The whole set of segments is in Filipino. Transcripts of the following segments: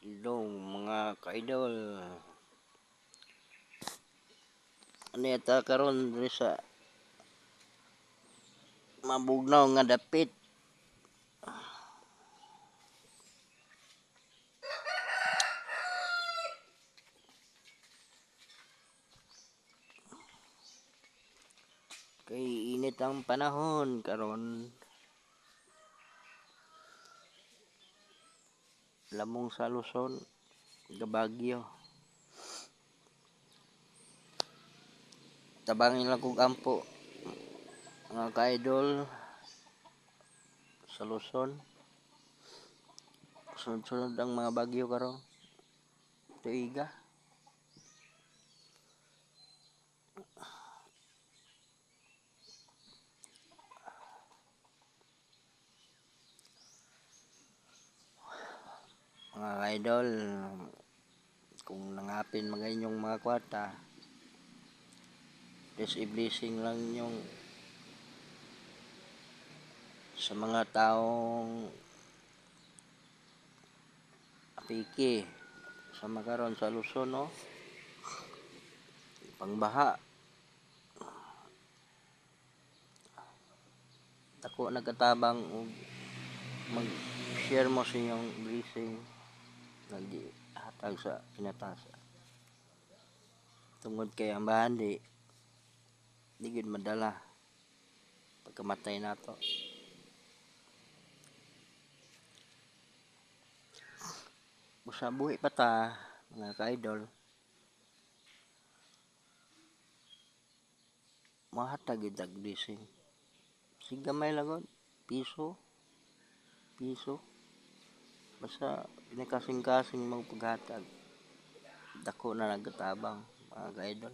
Hello mga ka-idol. Ano yata karon diri sa mabugnaw nga dapit. Kay init ang panahon karon. Lamong sa Luzon, Gabagyo. Tabangin lang kog ampo mga ka-idol sa Luzon. Sunod-sunod ang mga bagyo karon. Tuiga. Mga ka-idol, kung nangapin mga inyong mga kwarta, just i-blessing lang yung sa mga taong apiki sa makaron sa Luzon, no? Pangbaha. Ako nagkatabang og mag-share mo sa inyong blessing naghatag sa pinatasa. Tungod kay ang bahandi di gid madala pagkamatay nato. Busa buhi pa ta mga ka-idol. Mahatag gid ang blessing. Sigamay lang piso, piso. Basta pinakasing-kasing mong paghatag. Dako na nagkatabang mga ka-idol.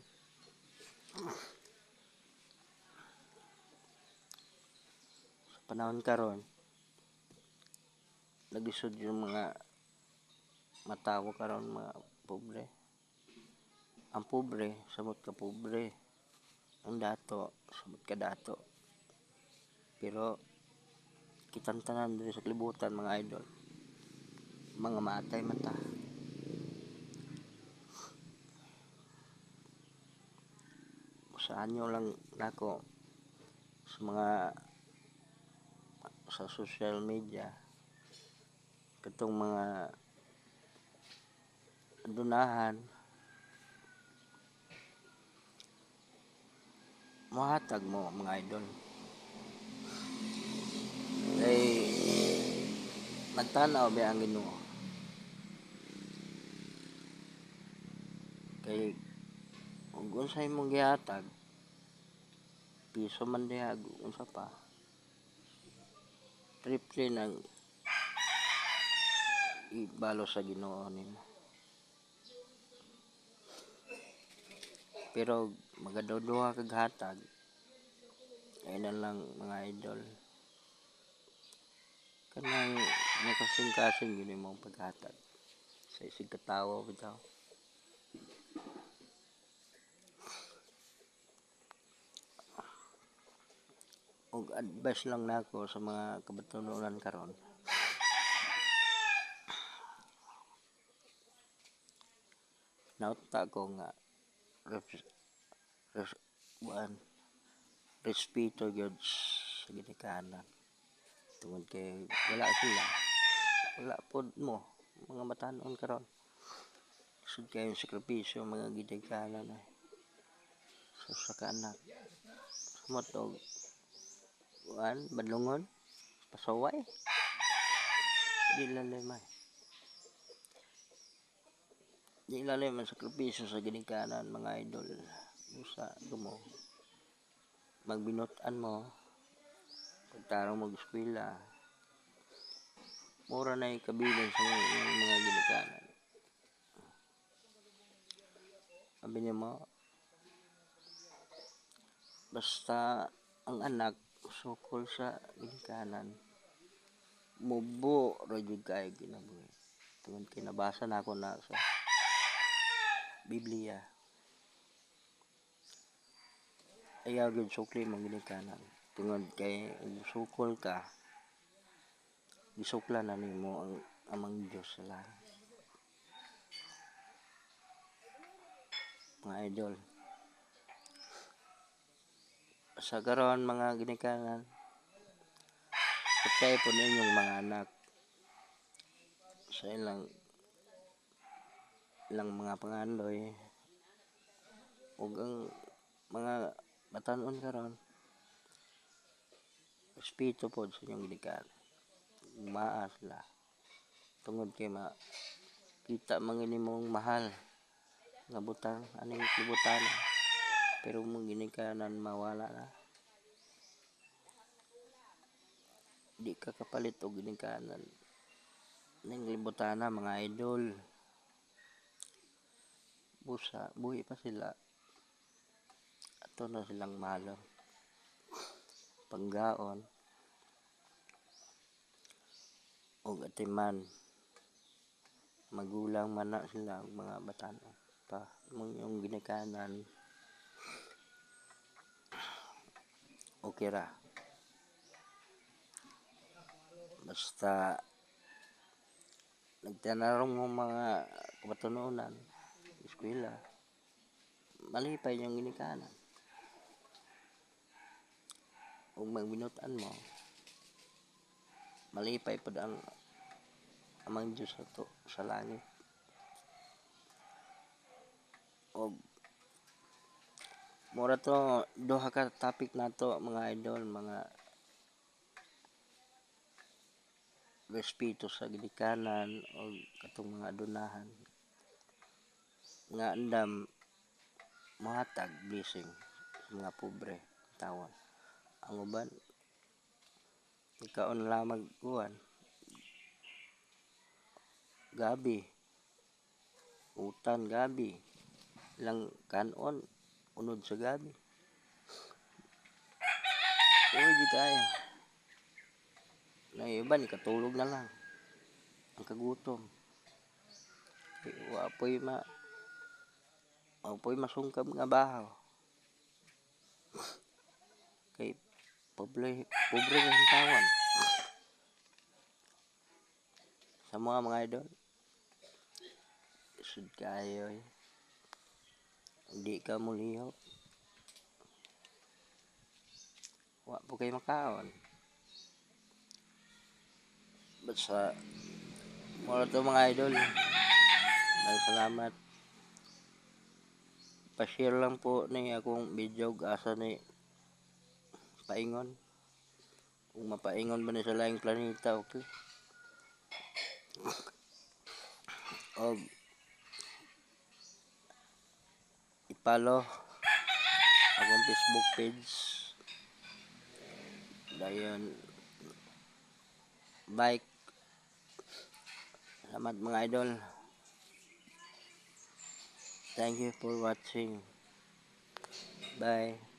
Sa panahon karon, naglisod yung mga matawo karon mga pobre. Ang pobre, samot ka pobre. Ang dato, samot ka dato. Pero kitang tanan diri sa kalibutan mga idol. Mga matay man ta. Saan nyo lang nako sa mga sa social media katong mga dunahan mahatag mo mga idol. Kay nagtanaw ba ang Ginoo? Kay kung unsay mong gihatag piso man diha unsa pa triple nang ibalo sa Ginoo nimo. Pero magaduduha kag hatag ay na lang mga idol. Kanang nakasing-kasing yun yung mga paghatag sa isig katawa bitaw. Og advice lang nako sa mga kabatununan karon. Nauta ko nga respeto gyud sa ginikanan. Tungod kay wala sila. Wala pod mo mga batanon karon. Sud kay sakripisyo mga ginikanan sa kaanak. Sumot og badlungon pasaway di lalimay. Di lalim ang sakripisyo sa ginikanan mga idol. Usa mo magbinut-an mo pagtarong mag-eskwela mura na ikabilin sa mga ginikanan. Sabi niya mo basta ang anak sukol sa ginikanan mubo ra jud kay kinabuhi. Tungod kay nabasa na ako na sa Biblia. Ayaw gyud sukli mong ginikanan. Tungod kay sukol ka gisuklan na nimo ang amang Dios sa langit. mga idol. Sa karon mga ginikanan, patay po ninyong mga anak sa ilang mga pangandoy ug ang mga batan-on karon respeto pod sa inyong ginikanan. Maas la tungod kay kita man nimong mahal nga butang aning libutan pero mong ginikanan mawala na, di ka kapalit og ginikanan ning libutana mga idol. Busa buhi pa sila ato na silang mahal panggaon og atiman magulang man na sila og mga batan-on pa mong yung ginikanan okay ra basta nagtanarong mo mga kabatunonan eskwela malipay yung ginikanan ug magbinutan mo malipay pod ang amang Dios ato sa langit. Og mura to duha ka topic nato mga idol, mga respeto sa ginikanan o katong mga adunahan nga andam mohatag blessing sa mga pobre tawon. Ang uban ikaon lamang kuan gabi utan gabi lang kanon unod sa gabi uy di kaya na iban katulog na lang ang kagutom wapoy masungkab nga bahaw kay pobre nga hintawan sa mga idol sud kayo hindi ka mulihok wa po kay makaon basta mura to mga idol. Salamat pa-share lang po ni akong video asa ni paingon kung mapaingon ba ni sa laing planeta okay og i-follow akong Facebook page dayon bike. Salamat mga idol, thank you for watching, bye.